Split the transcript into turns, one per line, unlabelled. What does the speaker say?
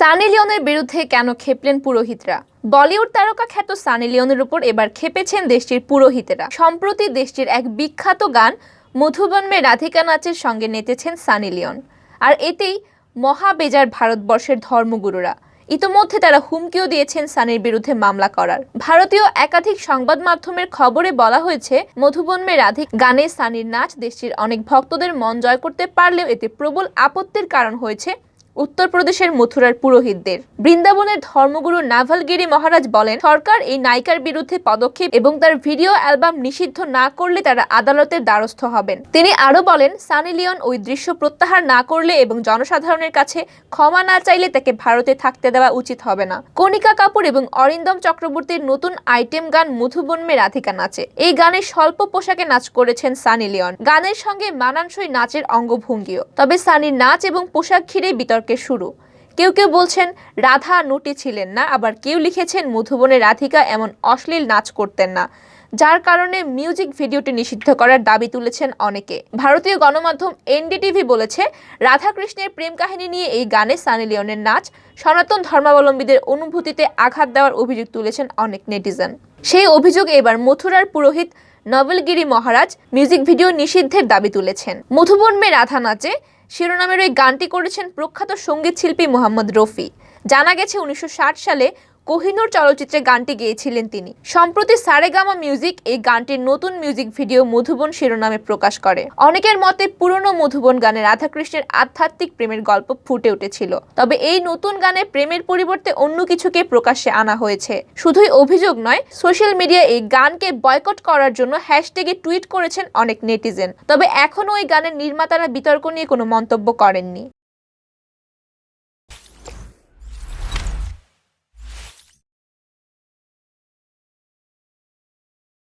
সানি লিওনের বিরুদ্ধে কেন ক্ষেপলেন পুরোহিতরা? বলিউড তারকা খ্যাত সানি লিওনের উপর এবার ক্ষেপেছেন দেশটির পুরোহিতেরা। সম্প্রতি দেশটির এক বিখ্যাত গান মধুবন মে রাধিকা নাচের সঙ্গে নেচেছেন সানি লিওন, আর এতেই মহাবেজার ভারতবর্ষের ধর্মগুরুরা। ইতোমধ্যে তারা হুমকিও দিয়েছেন সানির বিরুদ্ধে মামলা করার। ভারতীয় একাধিক সংবাদ মাধ্যমের খবরে বলা হয়েছে, মধুবন মে রাধিকা গানে সানির নাচ দেশটির অনেক ভক্তদের মন জয় করতে পারলেও এতে প্রবল আপত্তির কারণ হয়েছে উত্তরপ্রদেশের মথুরার পুরোহিতদের। বৃন্দাবনের ধর্মগুরু নাভালগিরি মহারাজ বলেন, সরকার এই নায়িকার বিরুদ্ধে পদক্ষেপ এবং তার ভিডিও অ্যালবাম নিষিদ্ধ না করলে তারা আদালতের দ্বারস্থ হবেন। তিনি আরো বলেন, সানি লিওন ওই দৃশ্য প্রত্যাহার না করলে এবং জনসাধারণের কাছে ক্ষমা না চাইলে তাকে ভারতে থাকতে দেওয়া উচিত হবে না। কণিকা কাপুর এবং অরিন্দম চক্রবর্তীর নতুন আইটেম গান মধুবন মে রাধিকা নাচে। এই গানে স্বল্প পোশাকে নাচ করেছেন সানি লিওন। গানের সঙ্গে মানানসই নাচের অঙ্গভঙ্গিও। তবে সানির নাচ এবং পোশাক ঘিরে বিতর্কের শুরু। কেউ কেউ বলছেন রাধা নটি ছিলেন না, আবার কেউ লিখেছেন মধুবনে রাধিকা এমন অশ্লীল নাচ করতেন না, যার কারণে মিউজিক ভিডিওটি নিষিদ্ধ করার দাবি তুলেছেন অনেকে। ভারতীয় গণমাধ্যম এনডিটিভি বলেছে, রাধাকৃষ্ণের প্রেম কাহিনী নিয়ে এই গানে সানি লিওনের নাচ সনাতন ধর্মাবলম্বীদের অনুভূতিতে আঘাত দেওয়ার অভিযোগ তুলেছেন অনেক নেটিজেন। সেই অভিযোগ এবার মথুরার পুরোহিত নাভালগিরি মহারাজ মিউজিক ভিডিও নিষিদ্ধের দাবি তুলেছেন। মধুবন মে রাধা নাচে শিরোনামের ওই গানটি করেছেন প্রখ্যাত সঙ্গীত শিল্পী মোহাম্মদ রফি। জানা গেছে 1960 সালে কোহিনূর চলচ্চিত্রে গানটি গেয়েছিলেন তিনি। সম্প্রতি সারেগামা মিউজিক এই গানটির নতুন মিউজিক ভিডিও মধুবন শিরোনামে প্রকাশ করে। অনেকের মতে পুরনো মধুবন গানে রাধাকৃষ্ণের আধ্যাত্মিক প্রেমের গল্প ফুটে উঠেছিল, তবে এই নতুন গানে প্রেমের পরিবর্তে অন্য কিছুকে প্রকাশ্যে আনা হয়েছে। শুধুই অভিযোগ নয়, সোশ্যাল মিডিয়ায় এই গানকে বয়কট করার জন্য হ্যাশট্যাগে টুইট করেছেন অনেক নেটিজেন। তবে এখনও ওই গানের নির্মাতারা বিতর্ক নিয়ে কোনো মন্তব্য করেননি।